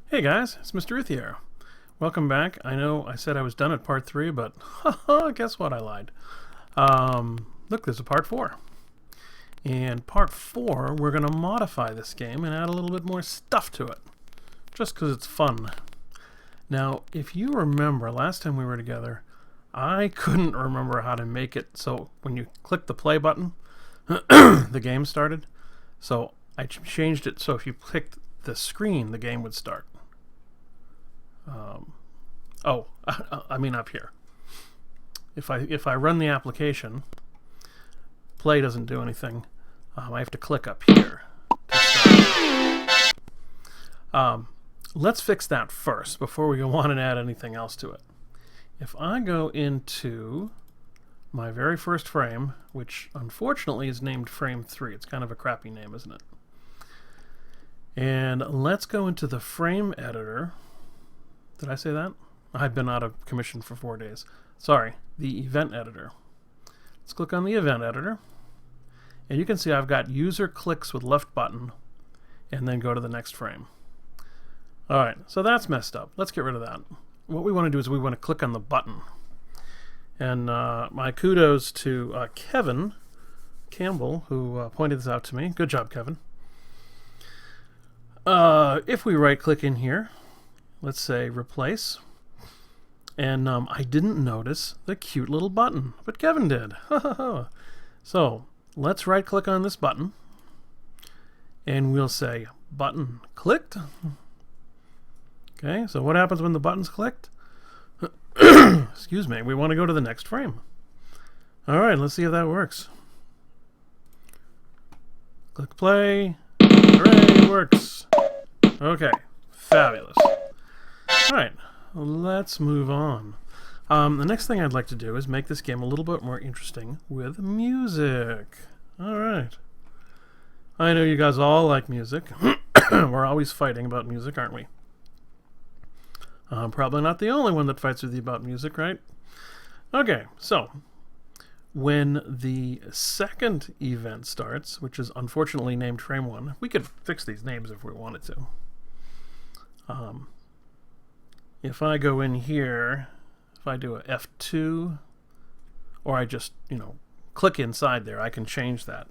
Hey guys, it's Mr. Routhier. Welcome back. I know I said I was done at part 3, but guess what? I lied. Look, there's a part 4. And part 4, we're going to modify this game and add a little bit more stuff to it. Just because it's fun. Now, if you remember, last time we were together, I couldn't remember how to make it so when you click the play button, the game started. So I changed it so if you clicked the screen, the game would start. I mean up here. If I run the application, play doesn't do anything. I have to click up here to start. Let's fix that first before we go on and add anything else to it. If I go into my very first frame, which unfortunately is named frame 3, it's kind of a crappy name, isn't it? And let's go into the frame editor. Did I say that? I've been out of commission for 4 days. Sorry, the event editor. Let's click on the event editor. And you can see I've got user clicks with left button and then go to the next frame. Alright, so that's messed up. Let's get rid of that. What we want to do is we want to click on the button. And my kudos to Kevin Campbell, who pointed this out to me. Good job, Kevin. If we right click in here, let's say replace, and I didn't notice the cute little button, but Kevin did. So let's right click on this button and we'll say button clicked. Okay, so what happens when the button's clicked? Excuse me, we want to go to the next frame. Alright, let's see if that works. Click play. Hooray, it works. Okay, fabulous. Alright, let's move on. The next thing I'd like to do is make this game a little bit more interesting with music. Alright. I know you guys all like music. We're always fighting about music, aren't we? I'm probably not the only one that fights with you about music, right? Okay, so when the second event starts, which is unfortunately named frame 1, we could fix these names if we wanted to. If I go in here, if I do a F2, or I just, click inside there, I can change that.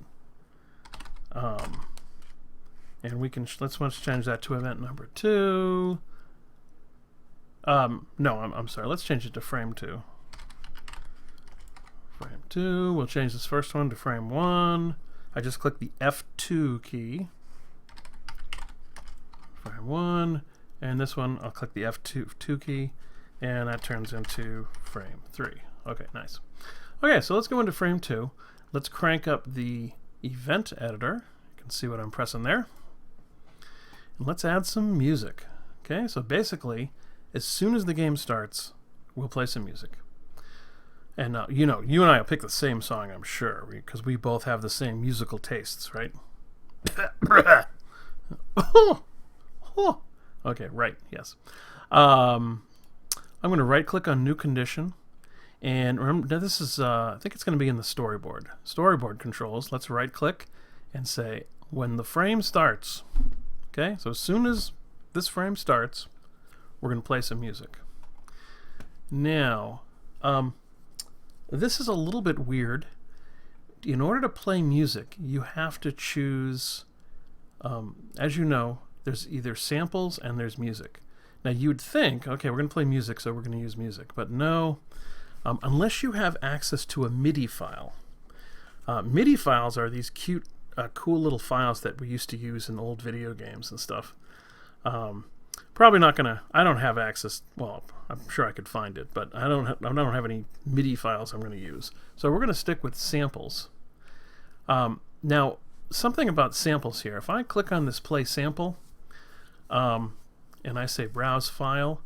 And we can, let's change that to event number 2. No, I'm sorry, let's change it to frame 2. Frame 2, we'll change this first one to frame 1. I just click the F2 key. Frame 1. And this one, I'll click the F2 key, and that turns into frame 3. Okay, nice. Okay, so let's go into frame 2. Let's crank up the event editor. You can see what I'm pressing there. And let's add some music. Okay, so basically, as soon as the game starts, we'll play some music. And you and I will pick the same song, I'm sure, because we both have the same musical tastes, right? Okay, right, yes. I'm going to right-click on New Condition. And remember, this is, I think it's going to be in the storyboard. Storyboard controls, let's right-click and say, when the frame starts. Okay, so as soon as this frame starts, we're going to play some music. Now, this is a little bit weird. In order to play music, you have to choose, as you know, there's either samples and there's music. Now you'd think, okay, we're going to play music, so we're going to use music. But no, unless you have access to a MIDI file. MIDI files are these cute, cool little files that we used to use in old video games and stuff. Probably not going to, I don't have access, well, I'm sure I could find it, but I don't have any MIDI files I'm going to use. So we're going to stick with samples. Now, something about samples here. If I click on this play sample, and I say browse file,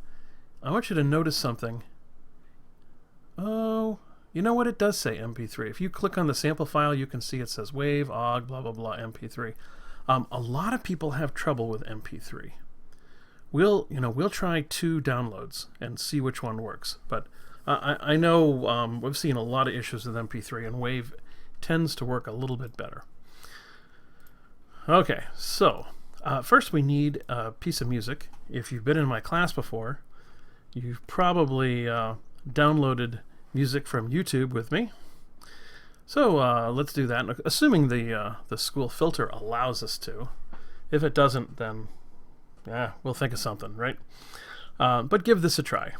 I want you to notice something. Oh, you know what? It does say MP3. If you click on the sample file, you can see it says WAV, OGG, blah, blah, blah, MP3. A lot of people have trouble with MP3. We'll try 2 downloads and see which one works. But I know we've seen a lot of issues with MP3, and WAV tends to work a little bit better. Okay, so First, we need a piece of music. If you've been in my class before, you've probably downloaded music from YouTube with me. So let's do that, assuming the school filter allows us to. If it doesn't, then we'll think of something, right? But give this a try.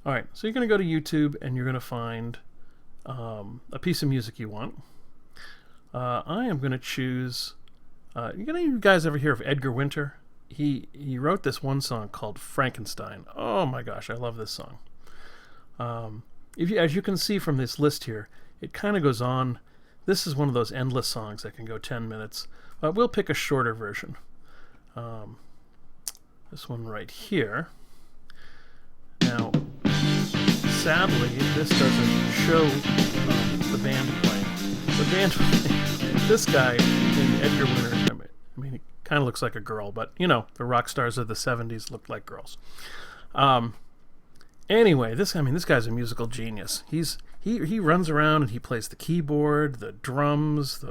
All right, so you're going to go to YouTube and you're going to find a piece of music you want. I am going to choose. You guys ever hear of Edgar Winter? He wrote this one song called Frankenstein. Oh my gosh, I love this song. As you can see from this list here, it kind of goes on. This is one of those endless songs that can go 10 minutes. We'll pick a shorter version. This one right here. Now, sadly, this doesn't show the band playing. The band playing. This guy named Edgar Winter. I mean, he kind of looks like a girl, but you know, the rock stars of the 70s looked like girls. Anyway, this guy's a musical genius. He runs around and he plays the keyboard, the drums,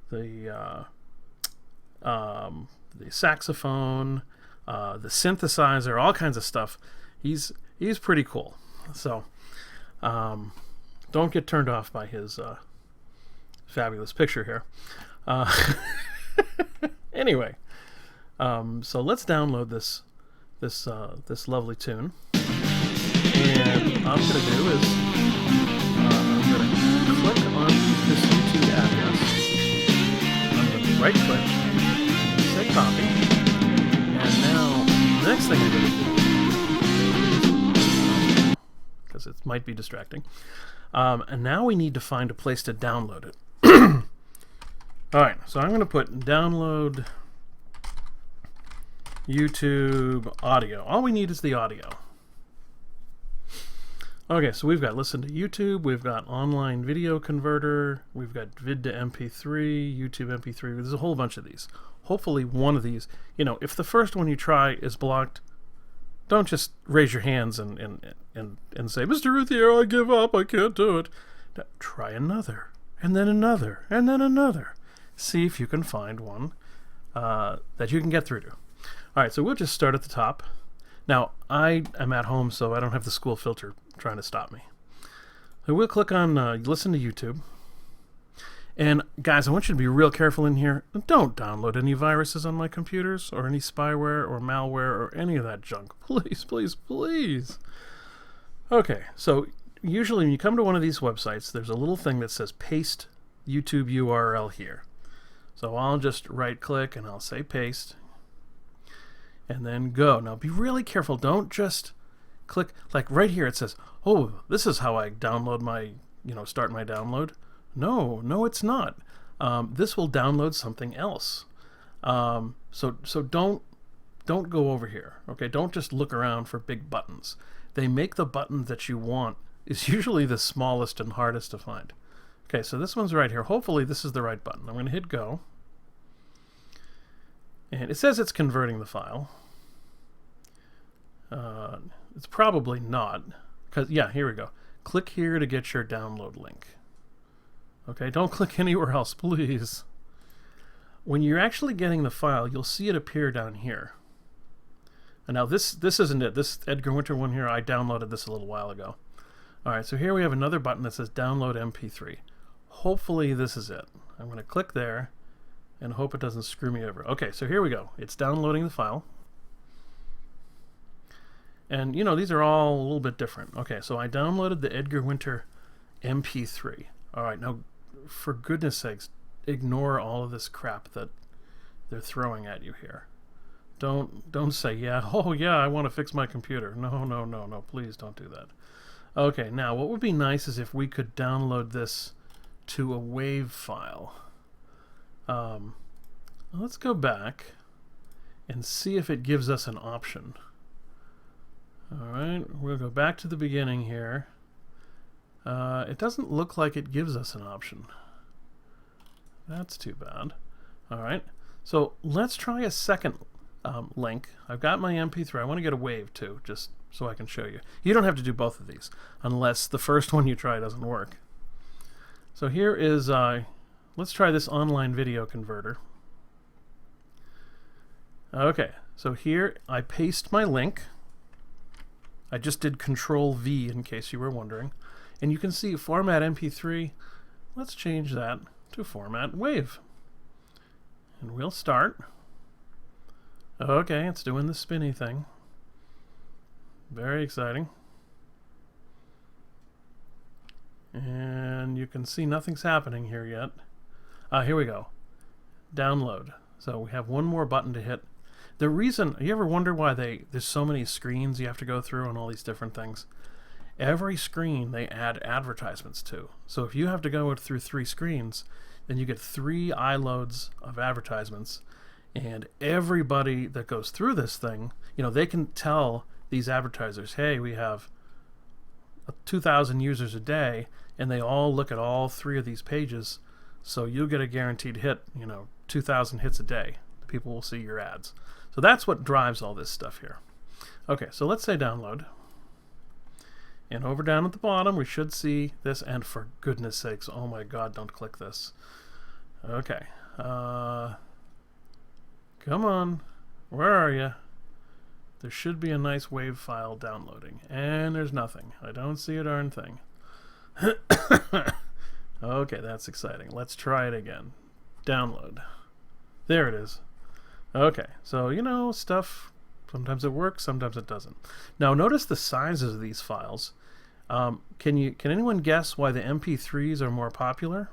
the saxophone, the synthesizer, all kinds of stuff. He's pretty cool. So don't get turned off by his fabulous picture here. Anyway, so let's download this lovely tune. And all I'm going to do is I'm going to click on this YouTube address. I'm going to right click, say copy, and now the next thing I'm going to do, because it might be distracting, and now we need to find a place to download it. Alright, so I'm going to put download YouTube audio. All we need is the audio. Okay, so we've got listen to YouTube, we've got online video converter, we've got vid to MP3, YouTube MP3. There's a whole bunch of these. Hopefully one of these, if the first one you try is blocked, don't just raise your hands and say, Mr. Routhier, I give up, I can't do it. Try another, and then another, and then another. See if you can find one that you can get through to. All right, so we'll just start at the top. Now, I am at home, so I don't have the school filter trying to stop me. So we'll click on listen to YouTube. And guys, I want you to be real careful in here. Don't download any viruses on my computers or any spyware or malware or any of that junk. Please, please, please. Okay, so usually when you come to one of these websites, there's a little thing that says paste YouTube URL here. So I'll just right click and I'll say paste. And then go. Now be really careful. Don't just click, like right here it says, oh, this is how I download my, start my download. No, it's not. This will download something else. So don't go over here. Okay, don't just look around for big buttons. They make the button that you want is usually the smallest and hardest to find. Okay, so this one's right here. Hopefully this is the right button. I'm going to hit go. And it says it's converting the file. It's probably not. Because here we go. Click here to get your download link. Okay, don't click anywhere else, please. When you're actually getting the file, you'll see it appear down here. And now this isn't it. This Edgar Winter one here, I downloaded this a little while ago. Alright, so here we have another button that says download MP3. Hopefully this is it. I'm going to click there and hope it doesn't screw me over. Okay, so here we go. It's downloading the file. And, these are all a little bit different. Okay, so I downloaded the Edgar Winter MP3. All right, now, for goodness sakes, ignore all of this crap that they're throwing at you here. Don't say, I want to fix my computer. No, please don't do that. Okay, now, what would be nice is if we could download this to a WAV file. Let's go back and see if it gives us an option. Alright, we'll go back to the beginning here. It doesn't look like it gives us an option. That's too bad. Alright, so let's try a second link. I've got my MP3. I want to get a WAV too, just so I can show you. You don't have to do both of these, unless the first one you try doesn't work. So here is, let's try this online video converter. Okay, so here I paste my link. I just did Control V in case you were wondering. And you can see format MP3. Let's change that to format WAV. And we'll start. Okay, it's doing the spinny thing. Very exciting. And you can see nothing's happening here yet. Here we go. Download. So we have one more button to hit. The reason, you ever wonder why there's so many screens you have to go through and all these different things? Every screen they add advertisements to. So if you have to go through 3 screens, then you get 3 iLoads of advertisements. And everybody that goes through this thing, you know, they can tell these advertisers, hey, we have 2,000 users a day, and they all look at all 3 of these pages. So you'll get a guaranteed hit, you know, 2,000 hits a day. People will see your ads. So that's what drives all this stuff here. Okay, so let's say download. And over down at the bottom, we should see this. And for goodness sakes, oh my God, don't click this. Okay. Come on. Where are you? There should be a nice WAV file downloading. And there's nothing. I don't see a darn thing. Okay, that's exciting. Let's try it again. Download. There it is. Okay, so you know, stuff, sometimes it works, sometimes it doesn't. Now notice the sizes of these files. Can anyone guess why the MP3s are more popular?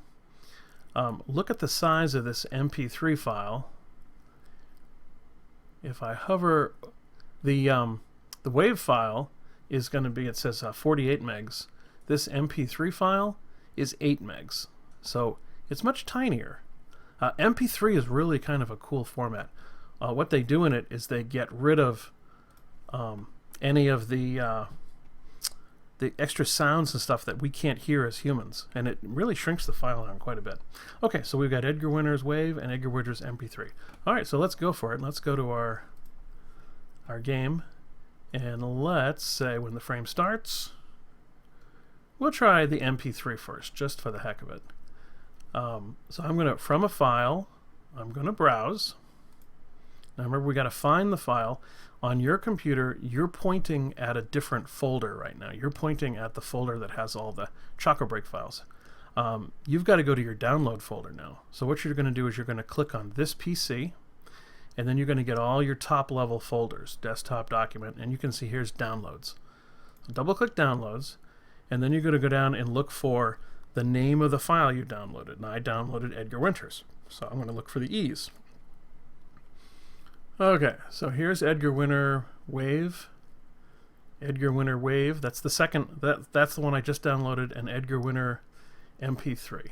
Look at the size of this MP3 file. If I hover, the WAV file is going to be, it says 48 megs. This MP3 file is 8 megs. So it's much tinier. MP3 is really kind of a cool format. What they do in it is they get rid of any of the extra sounds and stuff that we can't hear as humans, and it really shrinks the file down quite a bit. Okay, so we've got Edgar Winter's WAV and Edgar Winter's MP3. All right, so let's go for it. Let's go to our game, and let's say when the frame starts, we'll try the MP3 first, just for the heck of it. So I'm going to, from a file, I'm going to browse. Now remember, we got to find the file. On your computer, you're pointing at a different folder right now. You're pointing at the folder that has all the chocobreak files. You've got to go to your download folder now. So what you're going to do is you're going to click on this PC, and then you're going to get all your top level folders, desktop, document, and you can see here's downloads. So double click downloads, and then you're going to go down and look for the name of the file you downloaded. And I downloaded Edgar Winters, so I'm going to look for the E's. Okay, so here's Edgar Winter WAV. Edgar Winter WAV. That's the second. That's the one I just downloaded, and Edgar Winter MP3.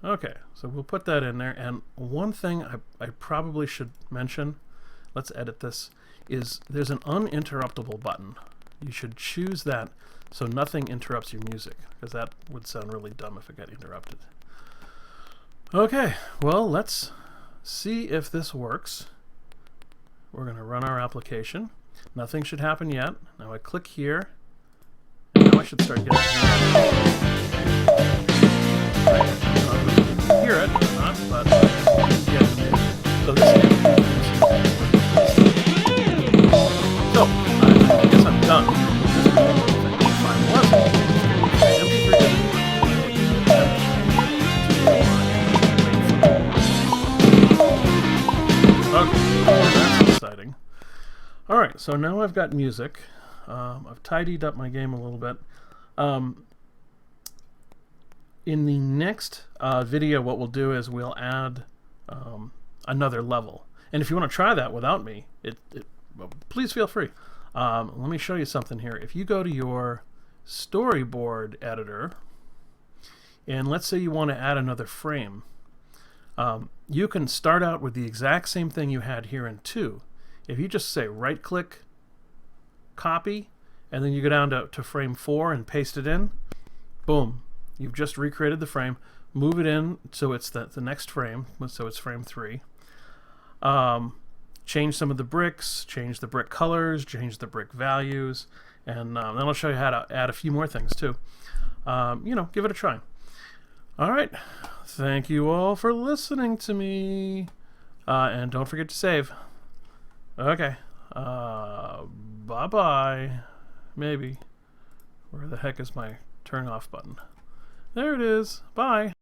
Okay, so we'll put that in there. And one thing I probably should mention, let's edit this, is there's an uninterruptible button. You should choose that so nothing interrupts your music, because that would sound really dumb if it got interrupted. Okay, well, let's see if this works. We're going to run our application. Nothing should happen yet. Now I click here. And now I should start getting hear it or not, but yeah. So this is so I guess I'm done. If I wasn't, that's exciting. Alright, so now I've got music. I've tidied up my game a little bit. In the next video, what we'll do is we'll add another level. And if you want to try that without me, well, please feel free. Let me show you something here. If you go to your storyboard editor, and let's say you want to add another frame, you can start out with the exact same thing you had here in 2. If you just say right-click, copy, and then you go down to frame 4 and paste it in, boom, you've just recreated the frame. Move it in so it's the next frame, so it's frame 3. Change some of the bricks, change the brick colors, change the brick values, and then I'll show you how to add a few more things too. You know, give it a try. All right. Thank you all for listening to me. And don't forget to save. Okay. Bye-bye. Maybe. Where the heck is my turn off button? There it is. Bye.